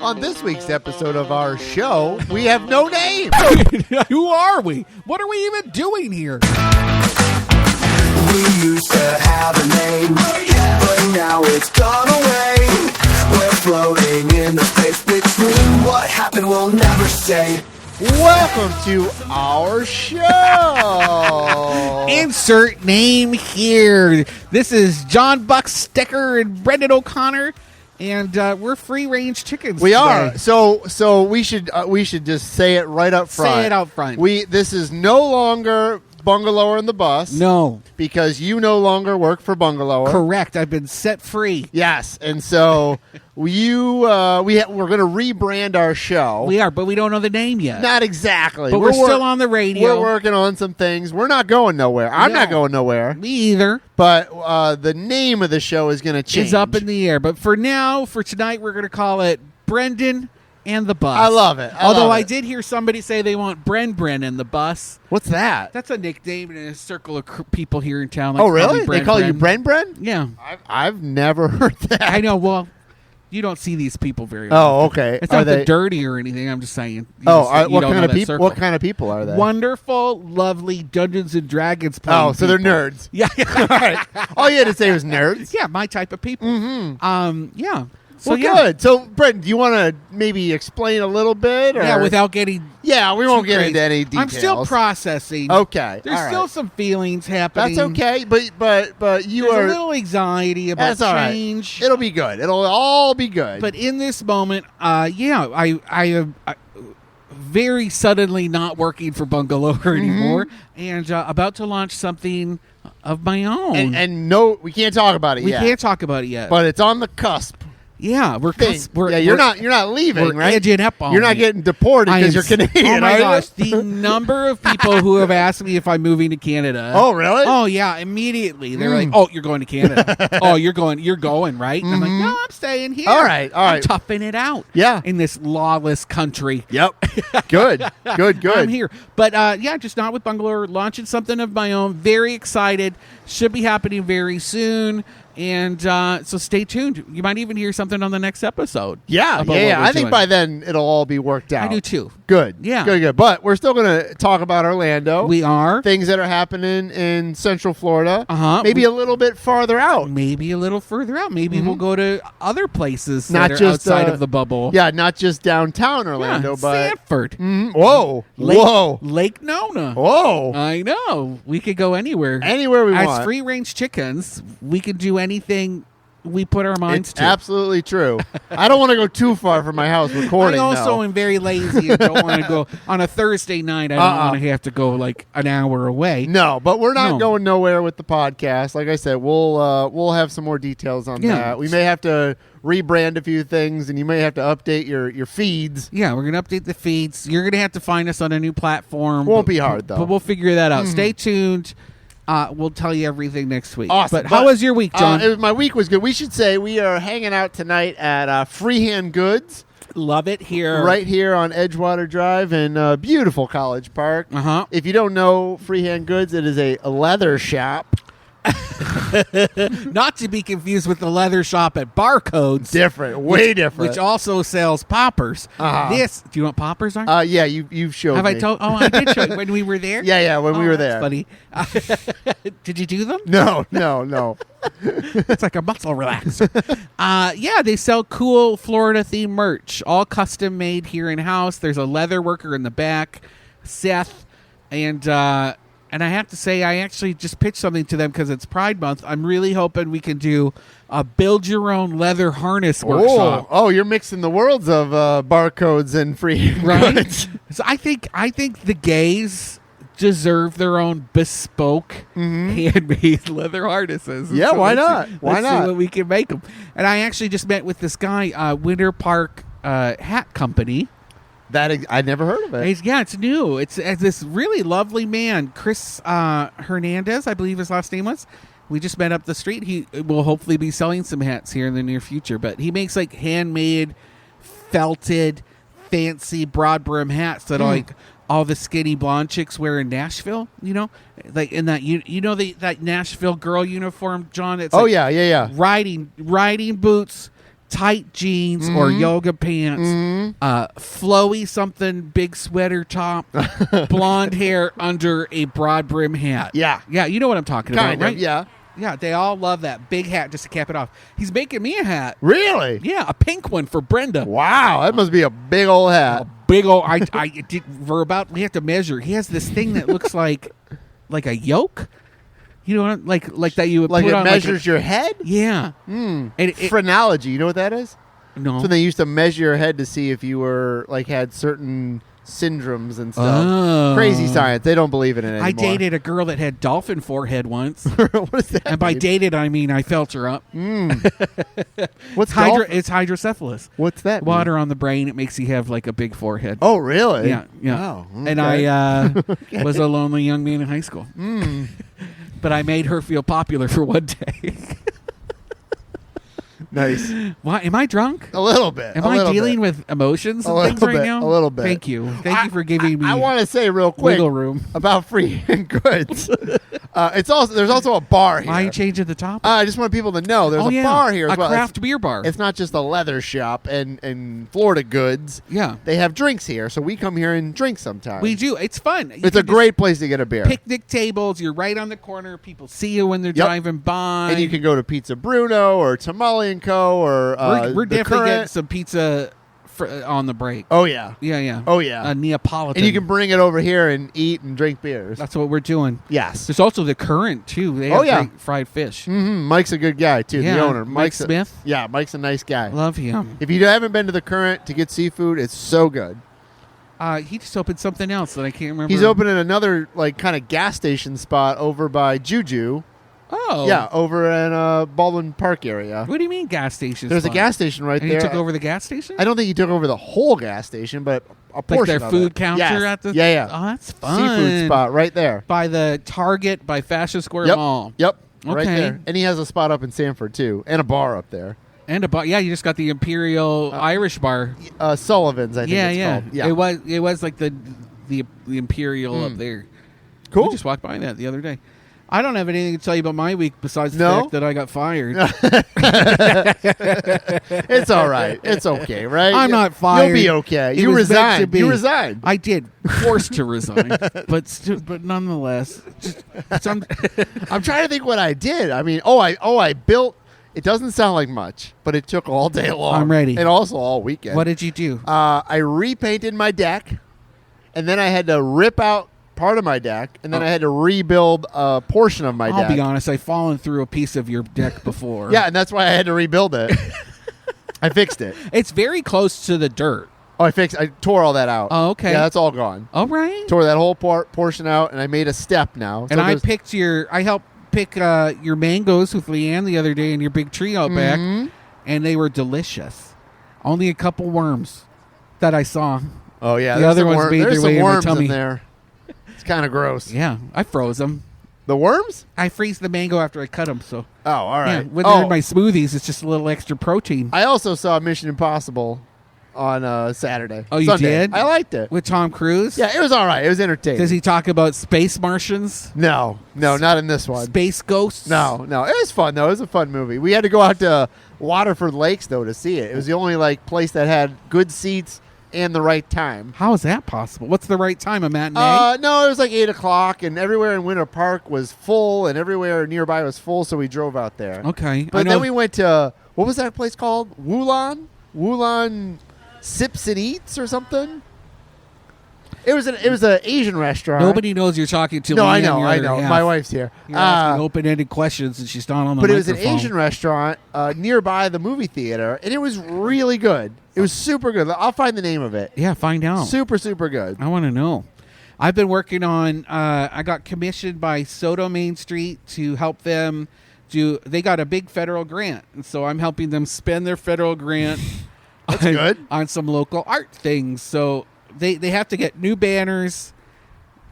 On this week's episode of our show, we have no name. Who are we? What are we even doing here? We used to have a name, but now it's gone away. We're floating in the space between. What happened we'll never say. Welcome to our show. Insert name here. This is Jon Busdeker and Brendan O'Connor, and we're free-range chickens. We today. are. So we should just say it right up front. Say it out front. This is no longer Bungalower and the Bus. No. Because you no longer work for Bungalower. Correct. I've been set free. Yes, and so we're going to rebrand our show. We are, but we don't know the name yet. Not exactly. But we're still on the radio. We're working on some things. We're not going nowhere. I'm not going nowhere. Me either. But the name of the show is going to change. It's up in the air. But for now, for tonight, we're going to call it Brendan and the Bus. I love it. Although I did hear somebody say they want Bren and the Bus. What's that? That's a nickname in a circle of people here in town. Like, oh, really? They call you Bren? Yeah. I've never heard that. I know. Well, you don't see these people very often. often. Oh, okay. It's not that dirty or anything. I'm just saying. What kind of people? What kind of people are they? Wonderful, lovely Dungeons and Dragons playing. Oh, so they're nerds. Yeah. All right. All you had to say was nerds. Yeah, my type of people. Mm-hmm. Yeah. So good. So, Brent, do you want to maybe explain a little bit? Or? Yeah, without getting. Yeah, we won't get crazy. into any details. I'm still processing. Okay, there's still some feelings happening. That's okay, but you there's are a little anxiety about change. Right. It'll be good. It'll all be good. But in this moment, I am very suddenly not working for Bungalower anymore, and about to launch something of my own. And no, we can't talk about it yet. We can't talk about it yet. But it's on the cusp. Yeah, you're not leaving, we're right? Edging up on you're not getting deported because you're Canadian. Oh my gosh, the number of people who have asked me if I'm moving to Canada. Oh, really? Oh yeah, immediately they're like, "Oh, you're going to Canada? Oh, you're going, right?" And I'm like, "No, I'm staying here. All right. I'm toughing it out. Yeah, in this lawless country. Yep. Good. I'm here, but just not with Bungalower. Launching something of my own. Very excited. Should be happening very soon. And so stay tuned. You might even hear something on the next episode. Yeah. I think by then it'll all be worked out. I do too. Good. Yeah. Good. But we're still going to talk about Orlando. We are. Things that are happening in Central Florida. Maybe a little bit farther out. Maybe a little further out. Maybe we'll go to other places not that are just outside of the bubble. Yeah, not just downtown Orlando, but Sanford. Whoa. Lake Nona. Whoa. I know. We could go anywhere. Anywhere we want. As free-range chickens, we can do anything we put our minds to. Absolutely true. I don't want to go too far from my house recording. I also am very lazy and don't want to go on a Thursday night. I don't want to have to go like an hour away. No, but we're not going nowhere with the podcast. Like I said, we'll have some more details on that. We may have to rebrand a few things, and you may have to update your feeds. Yeah, we're gonna update the feeds. You're gonna have to find us on a new platform. Won't be hard though. But we'll figure that out. Stay tuned. We'll tell you everything next week. Awesome. But how was your week, John? My week was good. We should say we are hanging out tonight at Freehand Goods. Love it here. Right here on Edgewater Drive in beautiful College Park. If you don't know Freehand Goods, it is a leather shop. Not to be confused with the leather shop at Barcodes. Different. Way different. Which also sells poppers. Do you know what poppers are? Yeah, you've showed me. Have I told? Oh, I did show you when we were there? Yeah, when we were there. Funny. Did you do them? No. It's like a muscle relaxer. They sell cool Florida-themed merch. All custom made here in-house. There's a leather worker in the back, Seth, and I have to say, I actually just pitched something to them because it's Pride Month. I'm really hoping we can do a build-your-own leather harness workshop. Oh, you're mixing the worlds of Barcodes and free goods. So I think the gays deserve their own bespoke handmade leather harnesses. Yeah, so why not? Why not? See what we can make them. And I actually just met with this guy, Winter Park Hat Company. That I never heard of it. It's new. It's this really lovely man, Chris Hernandez, I believe his last name was. We just met up the street. He will hopefully be selling some hats here in the near future. But he makes like handmade, felted, fancy broad brim hats that like all the skinny blonde chicks wear in Nashville. You know, like in that that Nashville girl uniform, John. It's yeah. riding boots. tight jeans or yoga pants, flowy something, big sweater top, blonde hair under a broad brim hat. Yeah. Yeah, you know what I'm talking Kind about, of, right? yeah. Yeah, they all love that big hat just to cap it off. He's making me a hat. Really? Yeah, a pink one for Brenda. Wow, that must be a big old hat. A big old. I did. We have to measure. He has this thing that looks like a yoke. You know, like that you would Like put it on measures your head? Yeah. Mm. And Phrenology, you know what that is? No. So they used to measure your head to see if you were had certain syndromes and stuff. Oh. Crazy science. They don't believe in it anymore. I dated a girl that had dolphin forehead once. What is that? And by mean? dated, I mean I felt her up. What's It's hydrocephalus. What's that? Water on the brain. It makes you have like a big forehead. Oh, really? Yeah. Wow. And okay. I was a lonely young man in high school. But I made her feel popular for one day. Nice. Why am I drunk? A little bit. Am a I little dealing bit. with emotions A and things little right bit, now? a little bit. Thank you. Thank you for giving me I want to say real quick wiggle room. about Freehand Goods. There's also a bar here. Why are you changing the topic? I just want people to know there's a yeah. bar here as a well. craft beer bar. It's not just a leather shop and Florida Goods. Yeah. They have drinks here, so we come here and drink sometimes. We do. It's fun. You It's a can just great place to get a beer. picnic tables. You're right on the corner. People see you when they're driving by. And you can go to Pizza Bruno or Tamale & Co. or We're the definitely getting Current. some pizza on the break. Oh, yeah. Yeah. Oh, yeah. A Neapolitan. And you can bring it over here and eat and drink beers. That's what we're doing. Yes. There's also the Current too. They have great fried fish. Mike's a good guy, too, Yeah, the owner. Mike Smith. Mike's a nice guy. Love him. If you haven't been to the Current to get seafood, it's so good. He just opened something else that I can't remember. He's opening another kind of gas station spot over by Juju. Oh. Yeah, over in Baldwin Park area. What do you mean gas station? There's spot? a gas station right And there. he took over the gas station? I don't think he took over the whole gas station, but a like portion their of food it. counter Yes. at the Yeah. Oh, that's fun. Seafood spot right there. By the Target by Fashion Square Yep. Mall. Yep. Right Okay. there. And he has a spot up in Sanford too, and a bar up there. And a bar. Yeah, you just got the Imperial Irish bar. Sullivan's, I think it's called. Yeah. It was like the Imperial up there. Cool. We just walked by that the other day. I don't have anything to tell you about my week besides the No? fact that I got fired. It's all right. It's okay, right? I'm not fired. You'll be okay. It You was meant to resigned. be. You resigned. I did, forced to resign, but nonetheless, I'm trying to think what I did. I mean, I built. It doesn't sound like much, but it took all day long. I'm ready. And also all weekend. What did you do? I repainted my deck, and then I had to rip out part of my deck, and then I had to rebuild a portion of my deck. I'll be honest, I've fallen through a piece of your deck before. Yeah, and that's why I had to rebuild it. I fixed it. It's very close to the dirt. Oh, I tore all that out. Oh, okay. Yeah, that's all gone. All right. Tore that whole portion out, and I made a step now. And I helped pick your mangoes with Leanne the other day in your big tree out back, and they were delicious. Only a couple worms that I saw. Oh yeah, The other ones made there's their way some in my worms tummy. in there. It's kind of gross. Yeah, I froze them. The worms? I freeze the mango after I cut them, so Oh, all yeah, right. when they're in my smoothies, it's just a little extra protein. I also saw Mission Impossible on Saturday. Oh, you Sunday. did? I liked it. With Tom Cruise? Yeah, it was all right. It was entertaining. Does he talk about space Martians? No, not in this one. Space ghosts? No. It was fun though. It was a fun movie. We had to go out to Waterford Lakes though to see it. It was the only place that had good seats and the right time. How is that possible? What's the right time? A matinee? No, it was like 8:00, and everywhere in Winter Park was full, and everywhere nearby was full. So we drove out there. Okay. But then we went to what was that place called? Wulon Sips and Eats or something. It was an Asian restaurant. Nobody knows you're talking to. No, Leanne, I your know. other half. My wife's here. You're asking open-ended questions, and she's not on the But it microphone. was an Asian restaurant nearby the movie theater, and it was really good. It was super good. I'll find the name of it. Yeah, find out. Super, super good. I want to know. I've been working on. I got commissioned by Soto Main Street to help them do. They got a big federal grant, and so I'm helping them spend their federal grant. That's good. On some local art things. So they have to get new banners.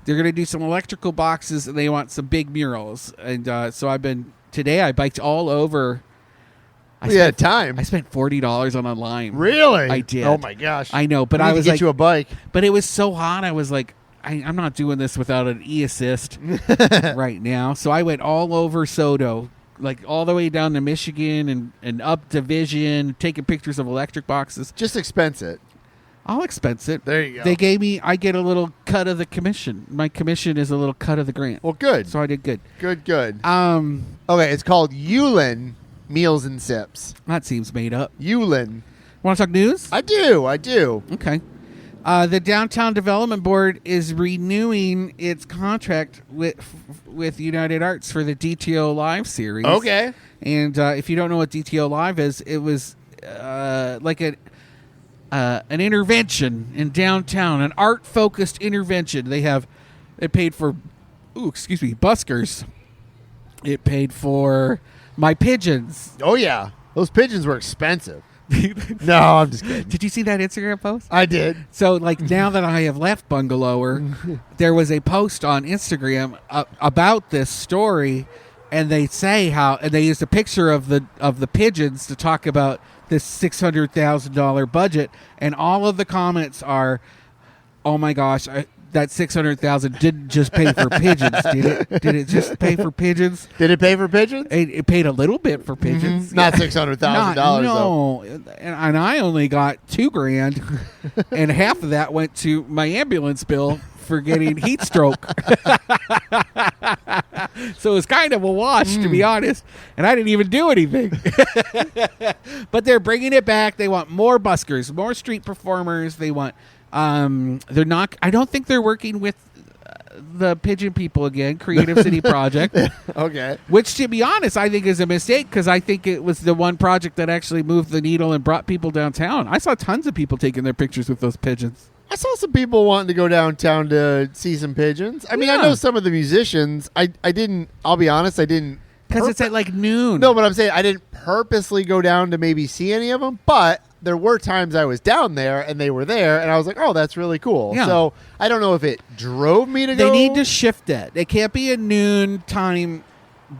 They're going to do some electrical boxes, and they want some big murals. And so I biked all over. We had time. I spent $40 on a lime. Really? I did. Oh my gosh! I know, but We need I was to get like, you a bike. but it was so hot. I was like, I'm not doing this without an e-assist right now. So I went all over Soto, like all the way down to Michigan and up Division, taking pictures of electric boxes. Just expense it. I'll expense it. There you go. They gave me, I get a little cut of the commission. My commission is a little cut of the grant. Well, good. So I did good. Good. Okay, it's called Yulin Meals and Sips. that seems made up. Yulin. Want to talk news? I do. Okay. The Downtown Development Board is renewing its contract with United Arts for the DTO Live series. Okay. And if you don't know what DTO Live is, it was like an intervention in downtown, an art-focused intervention. It paid for, buskers. It paid for my pigeons. Oh, yeah. Those pigeons were expensive. No, I'm just kidding. Did you see that Instagram post? I did. So, like, now that I have left Bungalower, there was a post on Instagram about this story, and they say and they used a picture of the pigeons to talk about this $600,000 budget, and all of the comments are, "Oh my gosh, that $600,000 didn't just pay for pigeons, did it? Did it just pay for pigeons? Did it pay for pigeons? It paid a little bit for pigeons, Mm-hmm. Not $600,000. No, and I only got $2,000, and half of that went to my ambulance bill for getting heat stroke. So it's kind of a wash, to be honest, and I didn't even do anything. But they're bringing it back. They want more buskers, more street performers. They want. They're not. I don't think they're working with the pigeon people again. Creative City Project. Okay. Which, to be honest, I think is a mistake because I think it was the one project that actually moved the needle and brought people downtown. I saw tons of people taking their pictures with those pigeons. I saw some people wanting to go downtown to see some pigeons. I mean, Yeah. I know some of the musicians. I didn't. I'll be honest. I didn't. Because it's at like noon. No, but I'm saying I didn't purposely go down to maybe see any of them. But there were times I was down there and they were there, and I was like, "Oh, that's really cool." Yeah. So I don't know if it drove me to go. They need to shift it. It can't be a noon time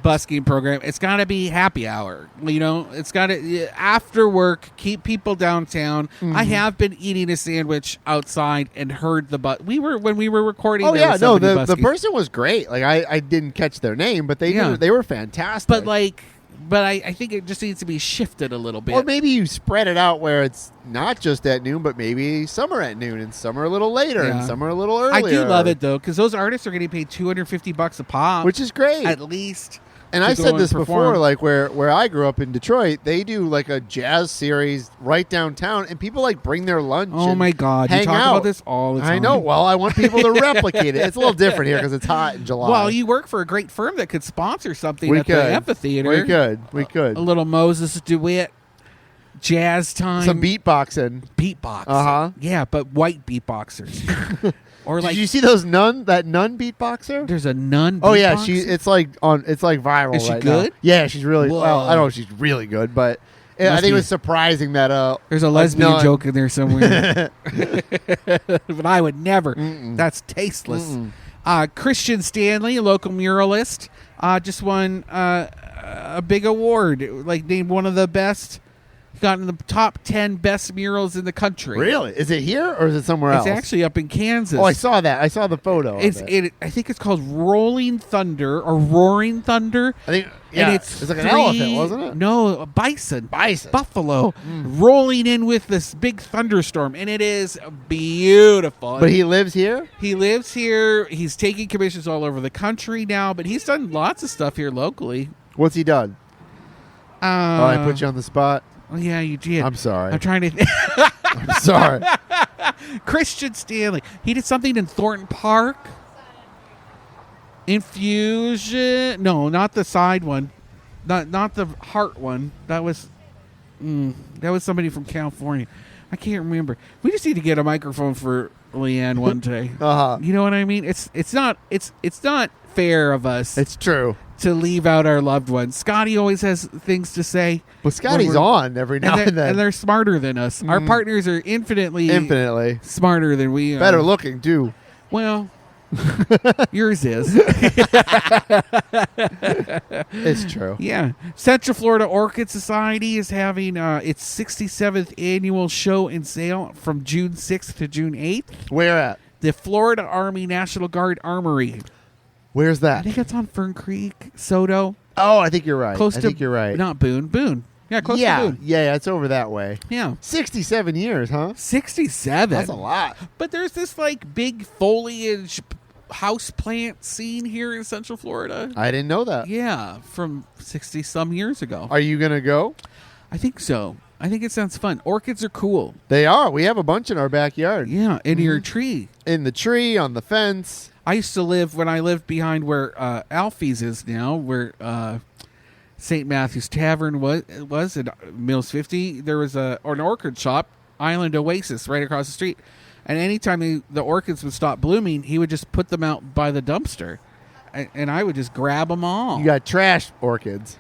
busking program. It's got to be happy hour. You know, it's got to after work. Keep people downtown. Mm-hmm. I have been eating a sandwich outside and heard the when we were recording. Oh there yeah, was no, somebody the busking. person was great. Like I didn't catch their name, but they were fantastic. But I think it just needs to be shifted a little bit. Or maybe you spread it out where it's not just at noon, but maybe some are at noon and some are a little later and some are a little earlier. I do love it though, because those artists are getting paid $250 a pop, which is great. at least. And to I go said and this perform. before, like where I grew up in Detroit, they do like a jazz series right downtown, and people like bring their lunch. Oh and my God, you hang talk out. about this all the time. I know. Well, I want people to replicate it. It's a little different here because it's hot in July. Well, you work for a great firm that could sponsor something We at could. the amphitheater. We could. A little Moses duet, jazz time, Some beatboxing. beatbox. Uh-huh. Yeah, but white beatboxers. Or like Did you see that nun beatboxer? there's a nun. Oh yeah, beatboxer? it's like viral. Is she right now. good? Yeah, she's really. Whoa. Well, I don't know if she's really good, but I Must think be. it was surprising that There's a lesbian nun- joke in there somewhere. But I would never. That's tasteless. Christian Stanley, a local muralist, just won a big award, like named one of the best. He got in the top 10 best murals in the country. Really? Is it here or is it somewhere It's else? actually up in Kansas. Oh, I saw that. I saw the photo. of it. I think it's called Rolling Thunder or Roaring Thunder. I think. Yeah, And it's like an three- elephant, wasn't it? No, a bison. Bison. Buffalo rolling in with this big thunderstorm, and it is beautiful. But he lives here. He lives here. He's taking commissions all over the country now, but he's done lots of stuff here locally. What's he done? Oh, I put you on the spot. Oh, yeah, you did. I'm sorry. I'm trying to. I'm sorry. Christian Stanley. He did something in Thornton Park. Infusion. No, not the side one. Not the heart one. That was somebody from California. I can't remember. We just need to get a microphone for Leanne one day. You know what I mean? It's not fair of us It's true. to leave out our loved ones. Scotty always has things to say. Well, Scotty's on every now and then. And they're smarter than us. Our partners are infinitely smarter than we are. Better looking too. Well, yours is. It's true. Yeah. Central Florida Orchid Society is having its 67th annual show and sale from June 6th to June 8th. Where at? The Florida Army National Guard Armory. Where's I that? think it's on Fern Creek, Soto. Oh, I think you're right. Close I to, think you're right. Not Boone. Boone. Yeah, close to yeah, Boone. yeah, it's over that way. Yeah. 67 years, huh? 67. That's a lot. But there's this like big foliage house plant scene here in Central Florida. I didn't know that. Yeah, from 60 some years ago. Are you going to go? I think so. I think it sounds fun. Orchids are cool. They are. We have a bunch in our backyard. Yeah, in your tree. In the tree, on the fence. I used to live, when I lived behind where Alfie's is now, where St. Matthew's Tavern was at Mills 50, there was an orchid shop, Island Oasis, right across the street. And anytime the orchids would stop blooming, he would just put them out by the dumpster. And I would just grab them all. You got trash orchids.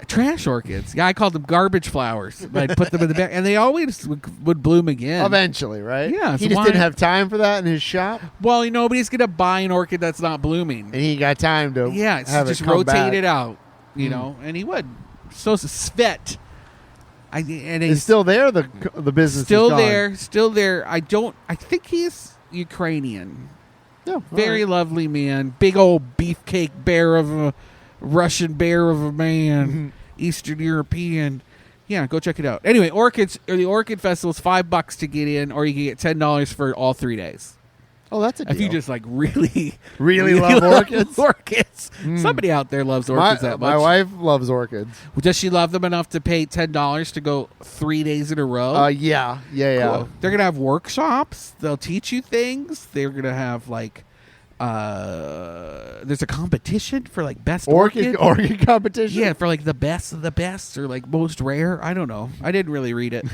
Trash orchids. Yeah, I called them garbage flowers. I'd put them in the back, and they always would bloom again. Eventually, right? Yeah. He just didn't have time for that in his shop? Well, nobody's going to buy an orchid that's not blooming. And he got time to have just it come rotate back. it out, you know, and he would. So Svet. And it's still there, the business still is gone. there, still there. I think he's Ukrainian. Yeah, Very lovely man. Big old beefcake bear of a Russian bear of a man. Mm-hmm. Eastern European. Yeah, go check it out. Anyway, the Orchid Festival is $5 to get in, or you can get $10 for all 3 days. Oh, that's a deal. If you just like really love orchids. Orchids. Somebody out there loves orchids that much. My wife loves orchids. Does she love them enough to pay $10 to go 3 days in a row? Yeah. Cool. They're gonna have workshops. They'll teach you things. They're gonna have like there's a competition for like best orchid competition. Yeah, for like the best of the best or like most rare. I don't know. I didn't really read it,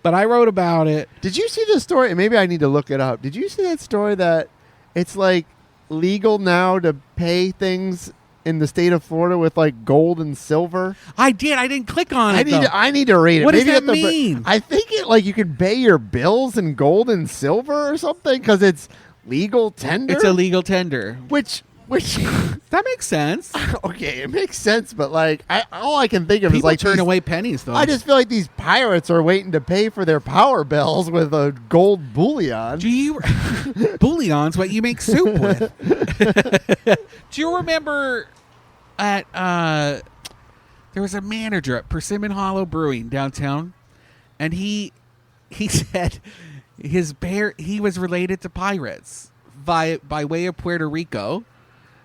but I wrote about it. Did you see the story? Maybe I need to look it up. Did you see that story that it's like legal now to pay things in the state of Florida with like gold and silver? I did. I didn't click on it. I need to read it. What Maybe does that mean? I think it like you can pay your bills in gold and silver or something because it's legal tender. It's a legal tender. Which that makes sense. Okay, it makes sense, but like all I can think of People is like turn away pennies though. I just feel like these pirates are waiting to pay for their power bills with a gold bullion. Bullion's what you make soup with. Do you remember at there was a manager at Persimmon Hollow Brewing downtown, and he said he was related to pirates by way of Puerto Rico,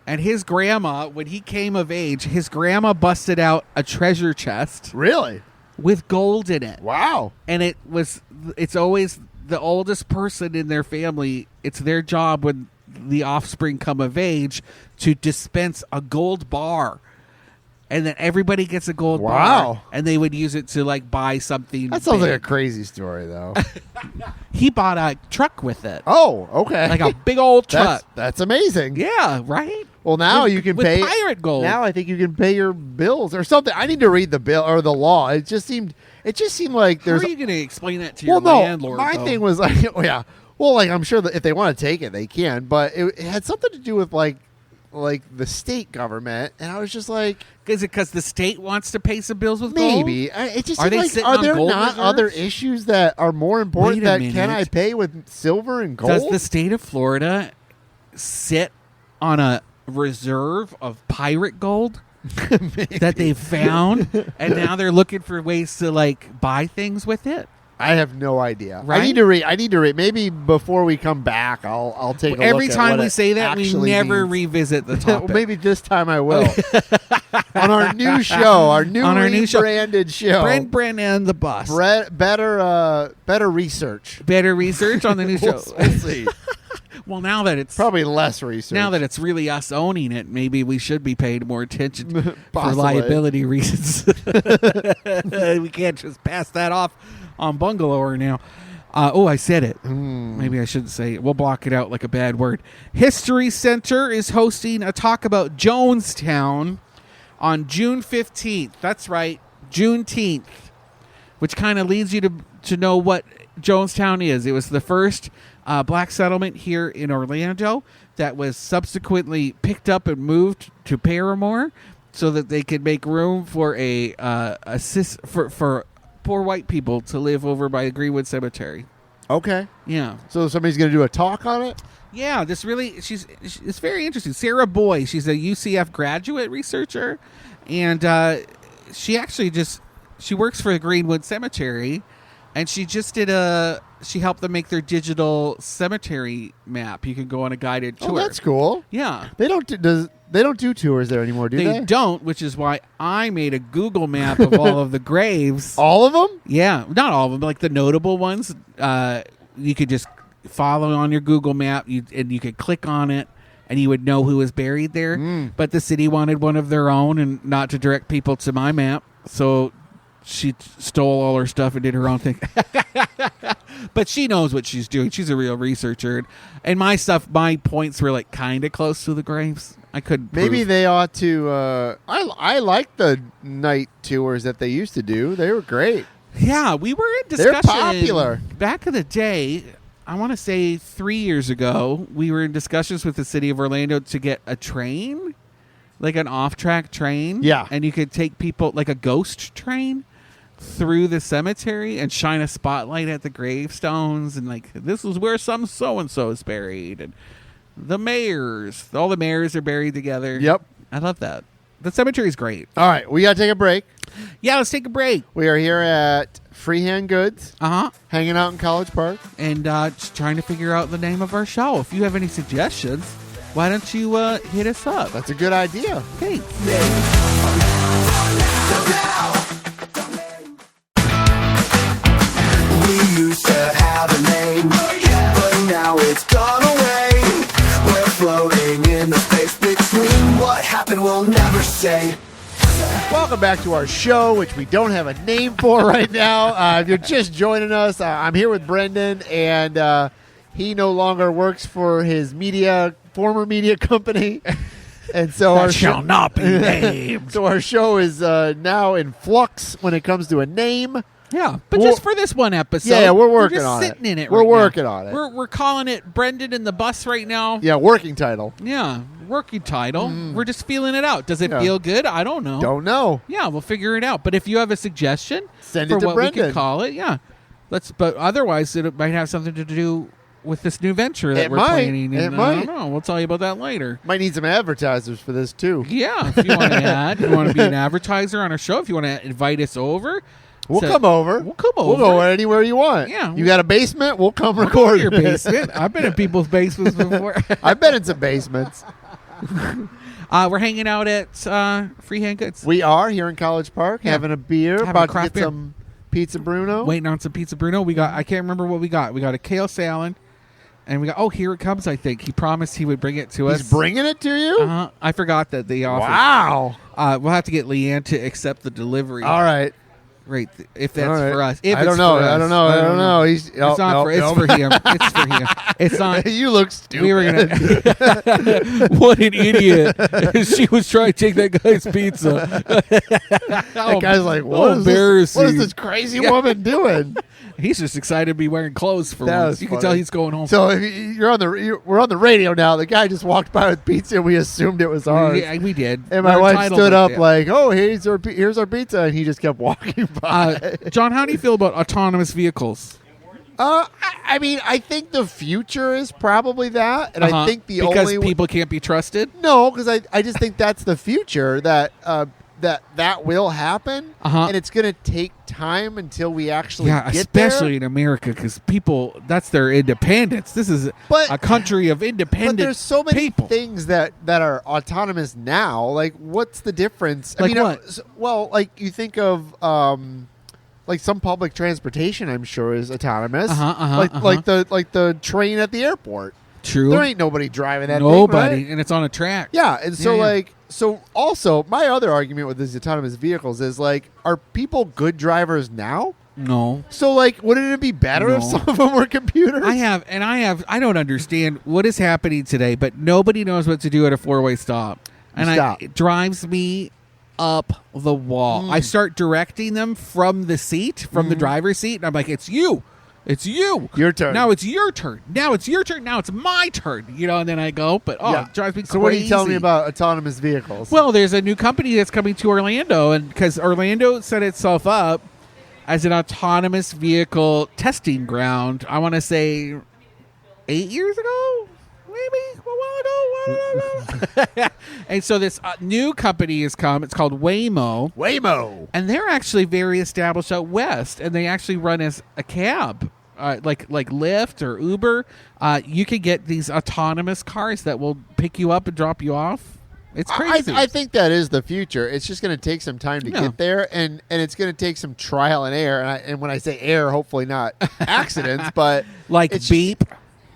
and his grandma, when he came of age, his grandma busted out a treasure chest. Really? With gold in it. Wow. And it's always the oldest person in their family. It's their job when the offspring come of age to dispense a gold bar. And then everybody gets a gold bar. And they would use it to like buy something. That sounds big. like a crazy story though. He bought a truck with it. Oh, okay. Like a big old truck. That's amazing. Yeah, right? Well, now you can pay pirate gold. Now I think you can pay your bills or something. I need to read the bill or the law. It just seemed like there's. How are you going to explain that to your landlord? My thing was like, yeah. Well, like I'm sure that if they want to take it, they can. But it had something to do with like the state government, and I was just like, is it because the state wants to pay some bills with maybe gold? it just are seemed like are there not other issues that are more important that can I pay with silver and gold? Does the state of Florida sit on a reserve of pirate gold that they've found, and now they're looking for ways to like buy things with it? I have no idea. Right? I need to read. Maybe before we come back, I'll take a look. Every at time what we it say that, we never means. revisit the topic. Well, maybe this time I will. On our new show, our new rebranded show, Brent and the Bus. Better research. Better research on the new show. We'll see. Well, now that it's probably less research. Now that it's really us owning it, maybe we should be paid more attention for Possibly. liability reasons. We can't just pass that off on Bungalower now. I said it. Maybe I shouldn't say it. We'll block it out like a bad word. History Center is hosting a talk about Jonestown on June 15th. That's right, Juneteenth, which kind of leads you to know what Jonestown is. It was the first black settlement here in Orlando that was subsequently picked up and moved to Paramore so that they could make room for for poor white people to live over by Greenwood Cemetery. Okay. Yeah. So somebody's going to do a talk on it? Yeah, it's very interesting. Sarah Boy, she's a UCF graduate researcher, and she works for the Greenwood Cemetery, and she helped them make their digital cemetery map. You can go on a guided tour. Oh, that's cool. Yeah. They don't do tours there anymore, do they? They don't, which is why I made a Google map of all of the graves. All of them? Yeah, not all of them, but like the notable ones. You could just follow on your Google map, and you could click on it, and you would know who was buried there. But the city wanted one of their own and not to direct people to my map, so she stole all her stuff and did her own thing. But she knows what she's doing. She's a real researcher. And my points were like kind of close to the graves. I couldn't Maybe prove. they ought to... I like the night tours that they used to do. They were great. Yeah, we were in discussion. They're popular. Back in the day, I want to say 3 years ago, we were in discussions with the city of Orlando to get a train, like an off-track train. Yeah. And you could take people, like a ghost train, through the cemetery and shine a spotlight at the gravestones. And like, this is where some so-and-so is buried. And all the mayors are buried together. Yep. I love that. The cemetery is great. All right, we got to take a break. Yeah, let's take a break. We are here at Freehand Goods, Uh-huh. hanging out in College Park. And just trying to figure out the name of our show. If you have any suggestions, why don't you hit us up? That's a good idea. Thanks. We used to have a name, but now it's gone away. We're floating in the space between. What happened we'll never say. Welcome back to our show, which we don't have a name for right now. If you're just joining us, I'm here with Brendan, and he no longer works for his former media company. And so That our shall not be named. So our show is now in flux when it comes to a name. Yeah, but Well, just for this one episode. yeah, we're working just on it. sitting in it We're right now. working on it. We're calling it Brendan and the Bus right now. Yeah, working title. Yeah, working title. We're just feeling it out. Does it Yeah. feel good? I don't know. Don't know. Yeah, we'll figure it out. But if you have a suggestion Send for it to what we Brendan. can call it, yeah. But otherwise, it might have something to do with this new venture that It we're might. planning. It And I might. don't know. We'll tell you about that later. Might need some advertisers for this too. Yeah, if you want to add, you want to be an advertiser on our show, if you want to invite us over, We'll come over. We'll come We'll over. go anywhere you want. Yeah. You got a basement? We'll come We'll go record to your in it. basement. I've been in people's basements before. I've been in some basements. We're hanging out at Freehand Goods. We are here in College Park Yeah. having a beer, Having a about to craft get beer. some Pizza Bruno. Waiting on some Pizza Bruno. I can't remember what we got. We got a kale salad. And we got, here it comes, I think. He promised he would bring it to us. He's bringing it to you? I forgot that they offered. Wow. We'll have to get Leanne to accept the delivery. All right. Right, if that's All right. for us. If I it's don't know. for us. I don't know. It's not for. It's for him. It's for him. It's not. You look stupid. We were gonna. What an idiot! She was trying to take that guy's pizza. That guy's like, what is this crazy woman doing? He's just excited to be wearing clothes for That once. was You can funny. tell he's going home. So if we're on the radio now. The guy just walked by with pizza, and we assumed it was ours. Yeah, we did. And my We're wife entitled stood up that. like, "Oh, here's our pizza," and he just kept walking by. John, how do you feel about autonomous vehicles? I mean, I think the future is probably that, and I think the because only people can't be trusted. no, because I just think that's the future that that will happen, and it's going to take time until we actually get especially there. in America, because people—that's their independence. This is But- a country of independent But there's so many people. things that are autonomous now. Like, what's the difference? Like what? Well, like you think of like some public transportation. I'm sure is autonomous. Like the train at the airport. True. There ain't nobody driving that. Nobody, thing, right? and it's on a track. Yeah, and so Yeah. so also my other argument with these autonomous vehicles is like, are people good drivers now? No. So like, wouldn't it be better if No. some of them were computers? I don't understand what is happening today, but nobody knows what to do at a 4-way stop. And Stop. it drives me up the wall. I start directing them from the seat, from the driver's seat, and I'm like, it's you. It's you. Your turn. Now it's your turn. Now it's your turn. Now it's my turn. And then I go, but it drives me crazy. So what are you telling me about autonomous vehicles? Well, there's a new company that's coming to Orlando, and because Orlando set itself up as an autonomous vehicle testing ground. I want to say 8 years ago, maybe a while ago. I don't know. And so this new company has come. It's called Waymo. Waymo. And they're actually very established out west, and they actually run as a cab. Like Lyft or Uber, you can get these autonomous cars that will pick you up and drop you off. It's crazy. I think that is the future. It's just going to take some time to get there, and it's going to take some trial and error. And when I say error, hopefully not accidents, but like it's beep.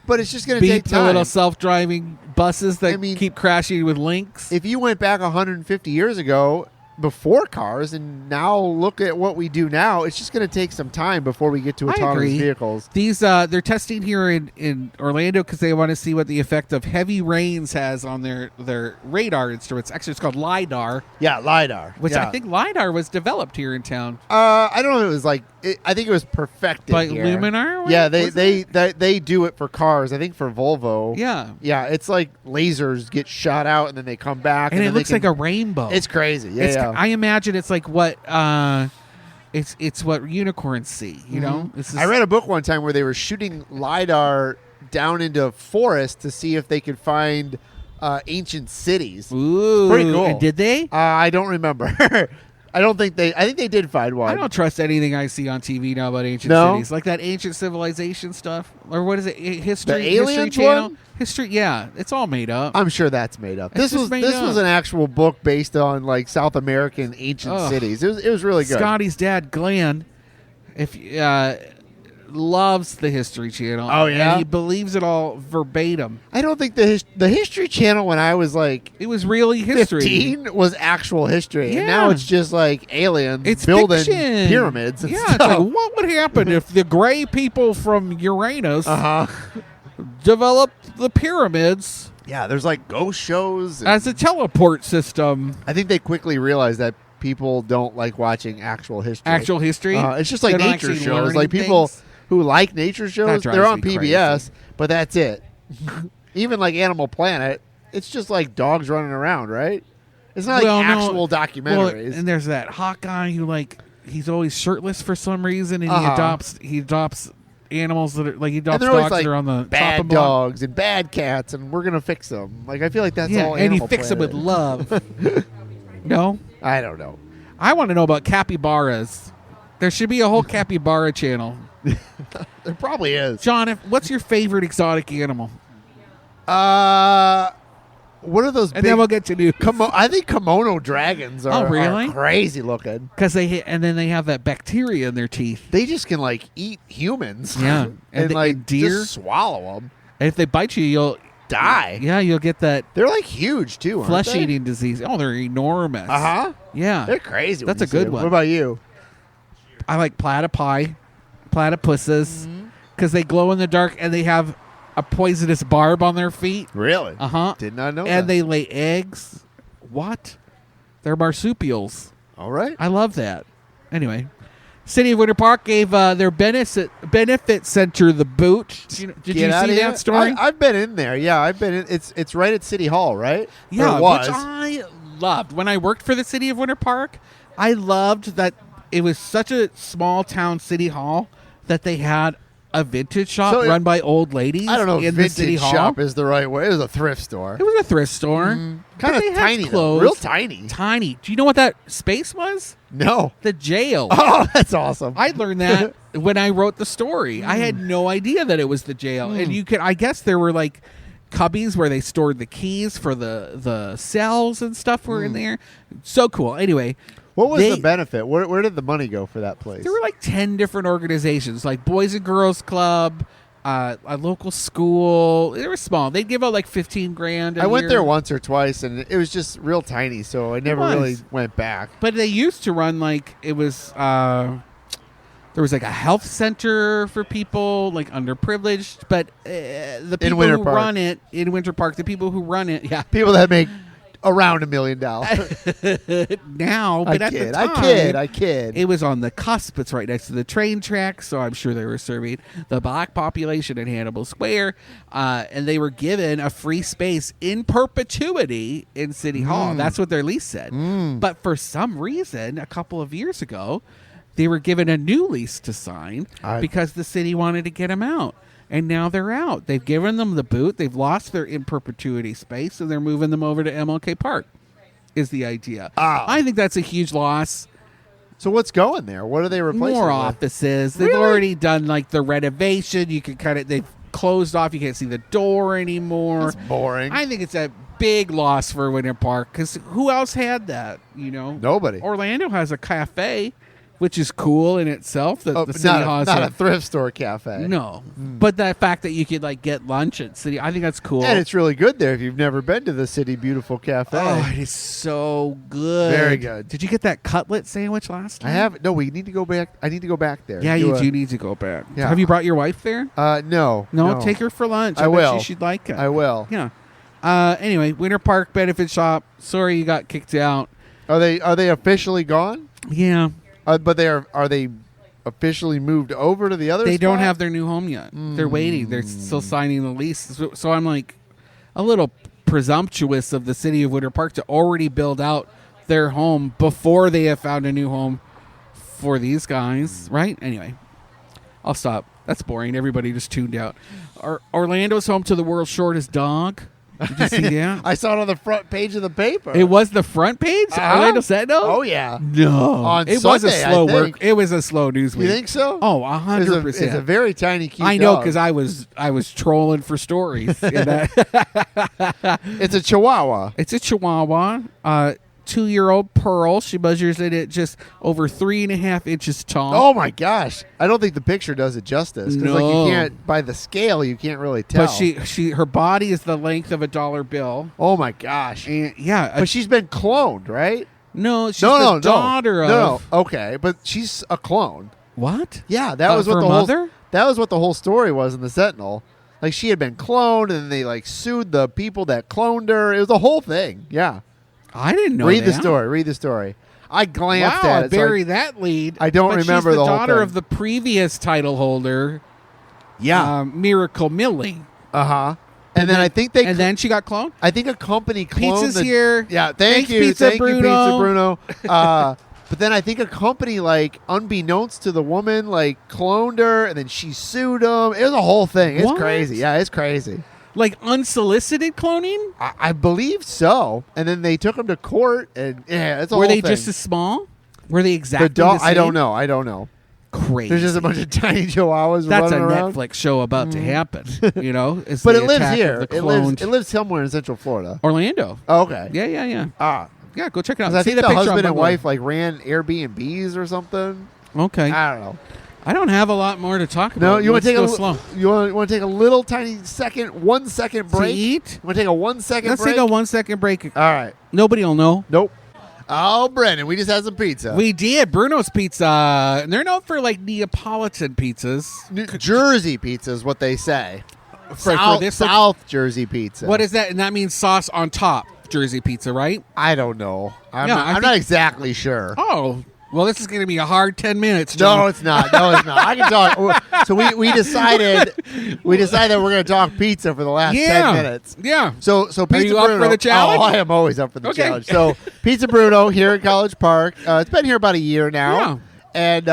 But it's just going to take Beep, time. the little self-driving buses that keep crashing with links. If you went back 150 years ago, before cars, and now look at what we do now, it's just going to take some time before we get to autonomous vehicles. These they're testing here in Orlando because they want to see what the effect of heavy rains has on their radar instruments. Actually, it's called LiDAR. Yeah, LiDAR. Which I think LiDAR was developed here in town. I don't know if it was like I think it was perfected by here. Luminar. Yeah, they do it for cars. I think for Volvo. Yeah, it's like lasers get shot out and then they come back, and it looks like a rainbow. It's crazy. Yeah. I imagine it's like what it's what unicorns see. You know, I read a book one time where they were shooting LiDAR down into forest to see if they could find ancient cities. Ooh, it's pretty cool. And did they? I don't remember. I think they did find one. I don't trust anything I see on TV now about ancient cities, like that ancient civilization stuff, or what is it? History, the Aliens History Channel, one? History. Yeah, it's all made up. I'm sure that's made up. This was an actual book based on like South American ancient cities. It was really good. Scotty's dad, Glenn, loves the History Channel. Oh yeah, and he believes it all verbatim. I don't think the History Channel when I was like it was really history. 15 was actual history, yeah. And now it's just like aliens building fiction. pyramids. And yeah, stuff. It's like what would happen if the gray people from Uranus developed the pyramids? Yeah, there's like ghost shows as a teleport system. I think they quickly realized that people don't like watching actual history. It's just like nature shows. Like people who like nature shows, they're on PBS, crazy. But that's it. Even like Animal Planet, it's just like dogs running around, right? It's not like actual documentaries. Well, and there's that hot guy who he's always shirtless for some reason, and he adopts animals that are like he adopts dogs that are on the bad top dogs and bad cats, and we're gonna fix them. Like I feel like that's all. And Animal he fixes them with love. No, I don't know. I want to know about capybaras. There should be a whole capybara channel. There probably is. John, what's your favorite exotic animal? What are those? And then we'll get to new. I think kimono dragons are, really? are crazy looking. Because and then they have that bacteria in their teeth. They just can eat humans. Yeah, and deer just swallow them. And if they bite you, you'll die. Yeah, you'll get that. They're huge too. Flesh-eating disease. Oh, they're enormous. Yeah, they're crazy. That's a good one. What about you? I like platypuses because they glow in the dark and they have a poisonous barb on their feet. Really? Did not know. And that. they lay eggs. What? They're marsupials. All right. I love that. Anyway, City of Winter Park gave their benefit center the boot. Did you see that story? I've been in there. Yeah, I've been in. It's right at City Hall, right? Yeah, which I loved. When I worked for the City of Winter Park, I loved that it was such a small town city hall that they had a vintage shop run by old ladies. I don't know if the city vintage shop is the right way. It was a thrift store. It was a thrift store. Kind of tiny, though. Real tiny. Tiny. Do you know what that space was? No. The jail. Oh, that's awesome. I learned that when I wrote the story. I had no idea that it was the jail. And you could, I guess there were cubbies where they stored the keys for the cells and stuff were in there. So cool. Anyway. What was the benefit? Where did the money go for that place? There were 10 different organizations, like Boys and Girls Club, a local school. They were small. They'd give out $15,000 I went there once or twice, and it was just real tiny, so I never really went back. But they used to run it was there was a health center for people underprivileged, but the people who run it in Winter Park, the people who run it, people that make around $1 million now, but at the time, I kid. It was on the cusp. It's right next to the train tracks, so I'm sure they were serving the black population in Hannibal Square, and they were given a free space in perpetuity in City Hall. That's what their lease said. But for some reason, a couple of years ago, They were given a new lease to sign because the city wanted to get them out. And now they're out. They've given them the boot. They've lost their in perpetuity space, and they're moving them over to MLK Park, is the idea. Oh. I think that's a huge loss. So what's going there? What are they replacing? More it with? offices. They've already done like the renovation. You can they've closed off. You can't see the door anymore. That's boring. I think it's a big loss for Winter Park because who else had that? Nobody. Orlando has a cafe, which is cool in itself. That the city has not a thrift store cafe. No, but the fact that you could like get lunch at city, I think that's cool. And it's really good there if you've never been to the City Beautiful Cafe. Oh, it is so good. Very good. Did you get that cutlet sandwich last time? I haven't. No, we need to go back. I need to go back there. Yeah, you do need to go back. Yeah. Have you brought your wife there? No. No, take her for lunch. I bet will. She'd like it. I will. Yeah. Anyway, Winter Park Benefit Shop. Sorry you got kicked out. Are they officially gone? Yeah. But are they officially moved over to the other They don't spot? have their new home yet. They're waiting. They're still signing the lease. So I'm like a little presumptuous of the city of Winter Park to already build out their home before they have found a new home for these guys, right? Anyway, I'll stop. That's boring. Everybody just tuned out. Orlando's home to the world's shortest dog. Did you see that? I saw it on the front page of the paper. It was the front page? Orlando Sentinel? Oh, yeah. No. On it was a Sunday, slow I think. work. It was a slow news week. You think so? Oh, 100%. It's a very tiny, cute I know dog. because I was trolling for stories. And It's a Chihuahua. it's a Chihuahua, 2-year-old Pearl. She measures it at just over 3.5 inches tall. Oh my gosh! I don't think the picture does it justice. Because like No. you can't by the scale, you can't really tell. But her body is the length of a dollar bill. Oh my gosh! And yeah, But she's been cloned, right? no, she's the daughter of No. Okay, but she's a clone. What? Yeah, that was what her the mother? whole. That was what the whole story was in the Sentinel. Like she had been cloned, and they like sued the people that cloned her. It was a whole thing. Yeah. I didn't know. Read the that. story. Read the story. I glanced Wow, at I it. so buried that lead. I don't but remember she's the the whole daughter thing. of the previous title holder, Yeah. Miracle Millie. And then I think they. And then she got cloned. I think a company cloned Pizza's the, here. Yeah, Thanks, you, Pizza thank you, Bruno. Pizza Bruno. But then I think a company, like, unbeknownst to the woman, like, cloned her, and then she sued them. It was a whole thing. It's What? crazy. Yeah, it's crazy. Like unsolicited cloning? I believe so. And then they took him to court, and yeah, it's a Were whole they thing. just as small? Were they exactly the dog? the same? I don't know. I don't know. Crazy. There's just a bunch of tiny chihuahuas That's a running around. Netflix show about to happen. You know, is But the it lives attack here. of the It lives. cloned- It lives somewhere in Central Florida. Orlando. Oh, okay. Yeah. Yeah, go check it out. 'Cause I See think the the picture on husband and Bungalower. wife like ran Airbnbs or something. Okay. I don't know. I don't have a lot more to talk No, about. you want to Let's take go slow. You want to take a little tiny second, 1 second To break. eat? Want to take a 1 second Let's break? take a 1 second break. All right. Nobody will know. Nope. Oh, Brendan, we just had some pizza. We did Bruno's Pizza. And they're known for like Neapolitan pizzas. New Jersey pizza is what they say. For this, South Jersey pizza. what is that? And that means sauce on top. Jersey pizza, right? I don't know. I'm, Yeah, not, I I'm think- not exactly sure. Oh, well, this is going to be a hard 10 minutes. John. No, it's not. No, it's not. I can talk. So we decided we're going to talk pizza for the last 10 minutes. Yeah. So Pizza you up Bruno. for the challenge? Oh, I am always up for the Okay. challenge. So Pizza Bruno here at College Park. It's been here about a year now. And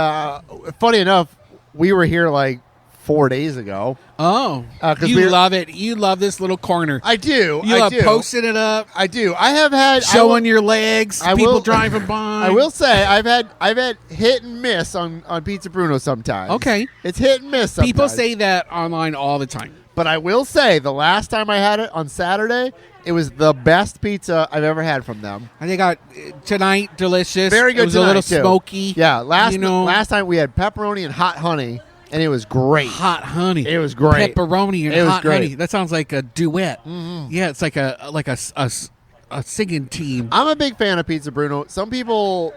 funny enough, we were here like 4 days ago. Oh, 'cause you love it. You love this little corner. I do. You I love do. posting it up, I do. I have had showing your legs, I people will- driving by. I will say I've had hit and miss on Pizza Bruno sometimes. Okay. It's hit and miss sometimes. People say that online all the time. But I will say the last time I had it on Saturday, it was the best pizza I've ever had from them. And they got tonight delicious. Very good It was tonight, a little too. smoky. Yeah, last time we had pepperoni and hot honey, and it was great. Hot honey. It was great. Pepperoni and It was hot great. honey. That sounds like a duet. Yeah, it's like a singing team. I'm a big fan of Pizza Bruno. Some people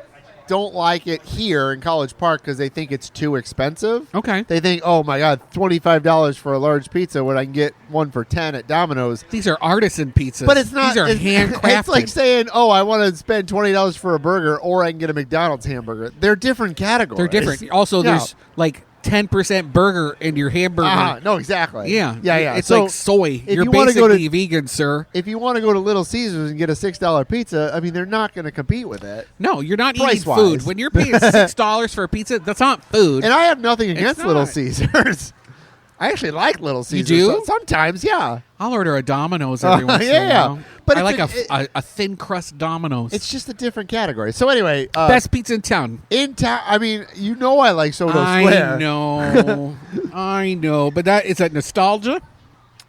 don't like it here in College Park because they think it's too expensive. Okay. They think, oh my God, $25 for a large pizza when I can get one for 10 at Domino's. These are artisan pizzas. But it's not. These are handcrafted. It's like saying, oh, I want to spend $20 for a burger or I can get a McDonald's hamburger. They're different categories. They're different. Also, Yeah. there's like 10% burger in your hamburger. No, exactly. Yeah. Yeah. It's So like soy. if You're you wanna go basically vegan, sir. if you want to go to Little Caesars and get a $6 pizza, I mean, they're not going to compete with it. No, you're not eating Price-wise. food. When you're paying $6 for a pizza, that's not food. And I have nothing against not. Little Caesars. I actually like Little Caesars. do? Sometimes, yeah. I'll order a Domino's every once in a yeah. while. But I it's like a thin crust Domino's. It's just a different category. So anyway, best pizza in town. in town. I mean, you know, I like Soto I Square. know. I know. But is that nostalgia?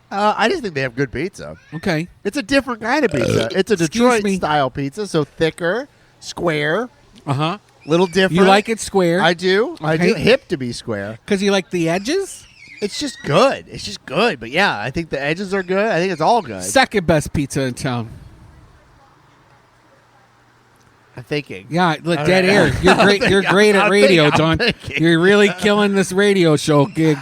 I just think they have good pizza. Okay. It's a different kind of pizza. It's a Excuse Detroit me. style pizza, so thicker, square, Uh-huh. little different. You like it square? I do. I do. Okay. Hip to be square. Because you like the edges? It's just good. It's just good. But yeah, I think the edges are good. I think it's all good. Second best pizza in town. I'm thinking. Yeah, look, All dead right. air. You're great. You're great at I'm radio, thinking- I'm John. thinking. You're really killing this radio show gig.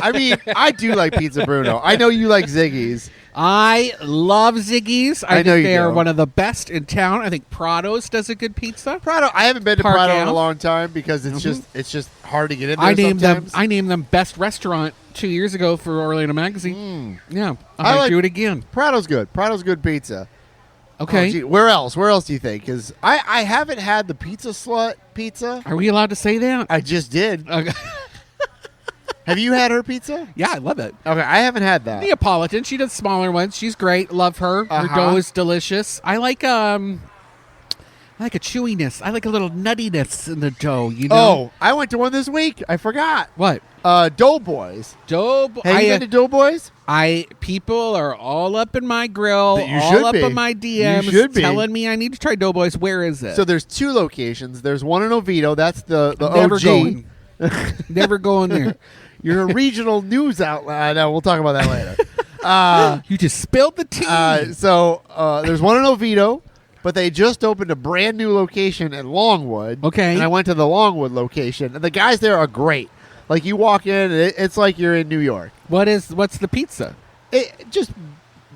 I mean, I do like Pizza Bruno. I know you like Ziggie's. I love Ziggie's. I I know think you they are do. one of the best in town. I think Prato's does a good pizza. Prato. I haven't been to Park Prato in Ave. a long time because it's just hard to get in there. I named sometimes. them. I named them best restaurant 2 years ago for Orlando Magazine. Yeah, I I might like- do it again. Prato's good. Prato's good pizza. Okay, Oh, gee, where else? Where else do you think? Because I haven't had the Pizza Slut pizza. are we allowed to say that? I just did. Okay. Have you had her pizza? Yeah, I love it. Okay, I haven't had that. Neapolitan. She does smaller ones. She's great. Love her. Her Uh-huh. dough is delicious. I like a chewiness. I like a little nuttiness in the dough. You know. Oh, I went to one this week. I forgot. What? Doughboys. Dough. Have you been to Doughboys? People are all up in my grill, You all should up be. in my DMs, You should be. telling me I need to try Doughboys. Where is it? So there's two locations. There's one in Oviedo. That's the Never OG. going. Never going there. You're a regional news outlet. I know. We'll talk about that later. You just spilled the tea. So there's one in Oviedo, but they just opened a brand new location in Longwood. Okay. And I went to the Longwood location, and the guys there are great. Like you walk in, and it's like you're in New York. What's the pizza? Just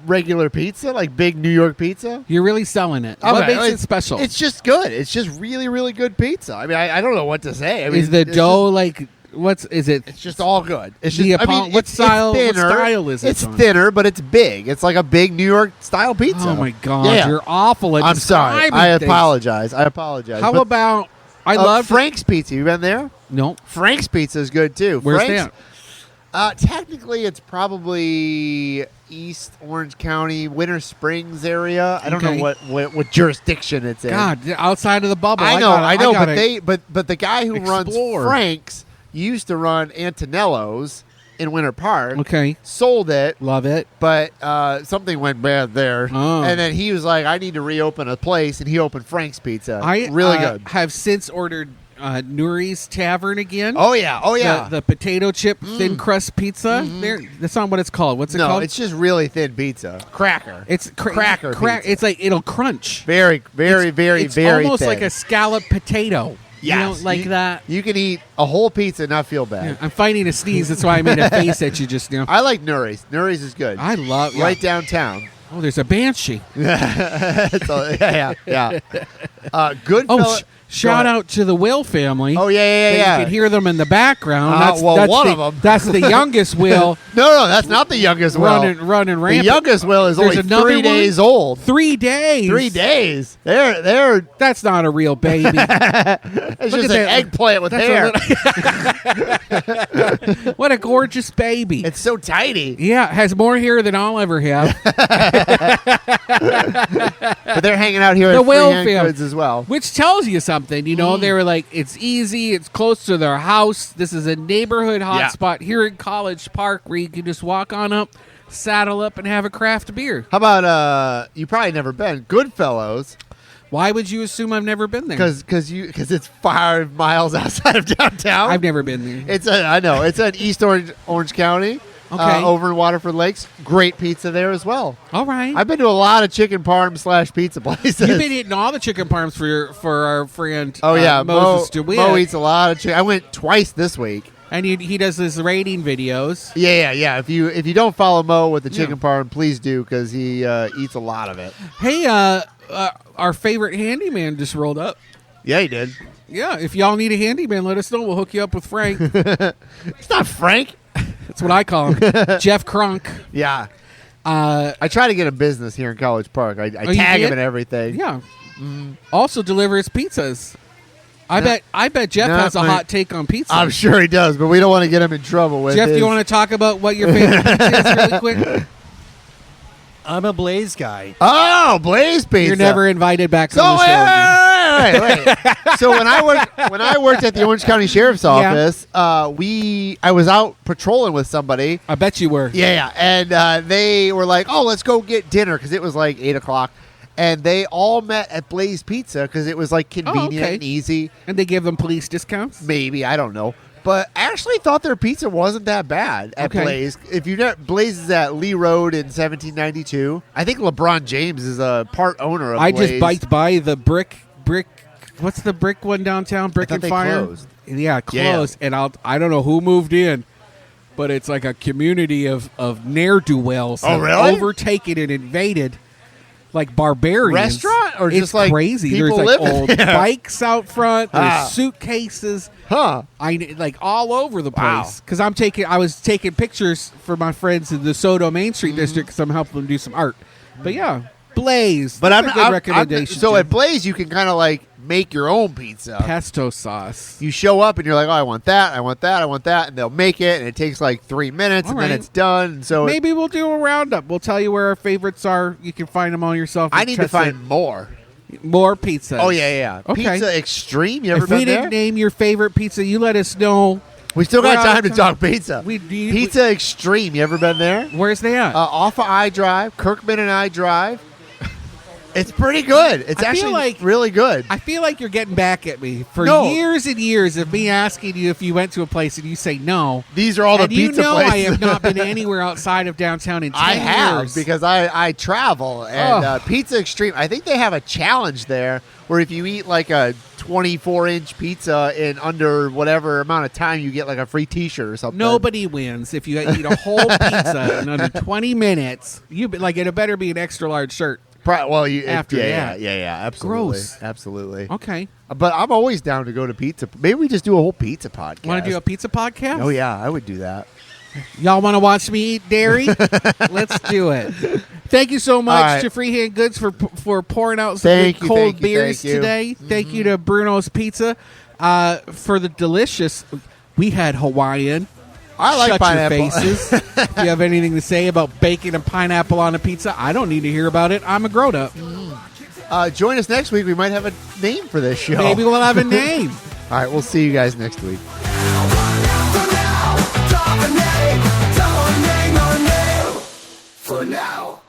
regular pizza, like big New York pizza. You're really selling it. What Okay, makes it special? It's just good. It's just really, really good pizza. I mean, I don't know what to say. I mean, Is the it's dough like is it? It's just all good. It's The just. I mean, Apollo- what it's style- what thinner. style is it It's on? thinner, but it's big. It's like a big New York style pizza. Oh my god, Yeah. you're awful at I'm sorry. describing I things. apologize. I apologize. How But, about I love Frank's Pizza. You been there? No. Frank's Pizza is good too. Where's Frank's, that? Technically, it's probably East Orange County, Winter Springs area. I don't Okay. know what jurisdiction it's in. God, outside of the bubble. I know, gotta- but the guy who runs explore. Frank's used to run Antonello's in Winter Park. Okay, Sold it, love it. but something went bad there, Oh. and then he was like, "I need to reopen a place," and he opened Frank's Pizza. I really good. have since ordered Nuri's Tavern again. Oh yeah, oh yeah. The potato chip thin crust pizza. There, that's not what it's called. What's it No, called? it's just really thin pizza. Cracker. It's cracker pizza. It's like it'll crunch. Very, very, very, It's very almost thin. like a scallop potato. Yes. You know, like that. You can eat a whole pizza and not feel bad. Yeah, I'm fighting a sneeze. That's why I made a face at you just now. I like Nuri's. Nuri's is good. I love right downtown. Oh, there's a banshee. yeah. Good. Oh, shout out to the Will family. Oh yeah. You can hear them in the background. Well, one of 'em. That's the youngest Will. No, that's not the youngest Will. running The rampant. youngest Will is There's only another 3 one? days old. 3 days. 3 days. They're That's not a real baby. it's Look just at an that. eggplant with That's hair. What a gorgeous baby. It's so tiny. Yeah, has more hair than I'll ever have. But they're hanging out here The at Will Freehand family. Goods as well. Which tells you something, you know. They were like, it's easy, it's close to their house. This is a neighborhood hotspot here in College Park where you can just walk on up, saddle up, and have a craft beer. How about you probably never been Goodfellows Why would you assume I've never been there? because it's 5 miles outside of downtown. I've never been there. I know it's in East Orange County. Okay. Over in Waterford Lakes, great pizza there as well. All right. I've been to a lot of chicken parm / pizza places. You've been eating all the chicken parms for our friend Oh yeah, Moses DeWitt. Mo eats a lot of chicken. I went twice this week. And he does his rating videos. Yeah. If you don't follow Mo with the chicken parm, please do because he eats a lot of it. Hey, our favorite handyman just rolled up. Yeah, he did. Yeah, if y'all need a handyman, let us know. We'll hook you up with Frank. It's not Frank. That's what I call him. Jeff Kronk. Yeah. I try to get a business here in College Park. I you tag him did? and everything. Yeah. Also delivers pizzas. I bet Jeff Not has a my- hot take on pizza. I'm sure he does, but we don't want to get him in trouble with Jeff, do his- you want to talk about what your favorite pizza is really quick? I'm a Blaze guy. Oh, Blaze Pizza. You're never invited back So on the show. wait. So when I worked at the Orange County Sheriff's Office, I was out patrolling with somebody. I bet you were. Yeah, and they were like, "Oh, let's go get dinner," because it was like 8:00, and they all met at Blaze Pizza because it was like convenient okay. and easy. And they give them police discounts? Maybe, I don't know. But I actually thought their pizza wasn't that bad at Okay. Blaze. If you know, Blaze is at Lee Road in 1792. I think LeBron James is a part owner of I Blaze. just biked by the brick. What's the brick one downtown? Brick thought and they Fire. closed. Yeah, closed. And I don't know who moved in, but it's like a community of ne'er-do-wells. Oh, have really? overtaken and invaded, like barbarians. Restaurant? Or it's just, like, crazy. people There's like living old there? bikes out front. There's Ah. suitcases. Huh. Like all over the Wow. place because I was taking pictures for my friends in the Soto Main Street Mm-hmm. district because I'm helping them do some art. But yeah, Blaze. But That's a good recommendation. so Jim. at Blaze, you can kind of like make your own pizza. pesto sauce. You show up and you're like, "Oh, I want that, I want that, I want that," and they'll make it, and it takes like 3 minutes, All and right. then it's done. And so Maybe we'll do a roundup. We'll tell you where our favorites are. You can find them all yourself. I and need to test find more. it. More pizzas. Oh yeah. Okay. Pizza Extreme. You ever If we been there? didn't name your favorite pizza, you let us know. We still got We're out time of to talk pizza. We- Pizza Extreme. You ever been there? Where's they at? Off of I Drive, Kirkman and I Drive. It's pretty good. It's I feel actually like- really good. I feel like you're getting back at me for No. years and years of me asking you if you went to a place and you say no. These are all the And you pizza know places. I have not been anywhere outside of downtown in 10 I have years. because I travel and Ugh. Pizza Extreme. I think they have a challenge there where if you eat like a 24-inch pizza in under whatever amount of time, you get like a free T-shirt or something. Nobody wins if you eat a whole pizza in under 20 minutes. It better be an extra large shirt. Well, After yeah, that. yeah, absolutely, Gross. absolutely. Okay. But I'm always down to go to pizza. Maybe we just do a whole pizza podcast. Want to do a pizza podcast? Oh yeah, I would do that. Y'all want to watch me eat dairy? Let's do it. Thank you so much All right. to Freehand Goods for pouring out some Thank good you, cold thank you, beers thank you. today. Thank you to Bruno's Pizza for the delicious. We had Hawaiian. I like Shut pineapple. your faces. If you have anything to say about bacon and pineapple on a pizza, I don't need to hear about it. I'm a grown up. Join us next week. We might have a name for this show. Maybe we'll have a name. All right, we'll see you guys next week. For now.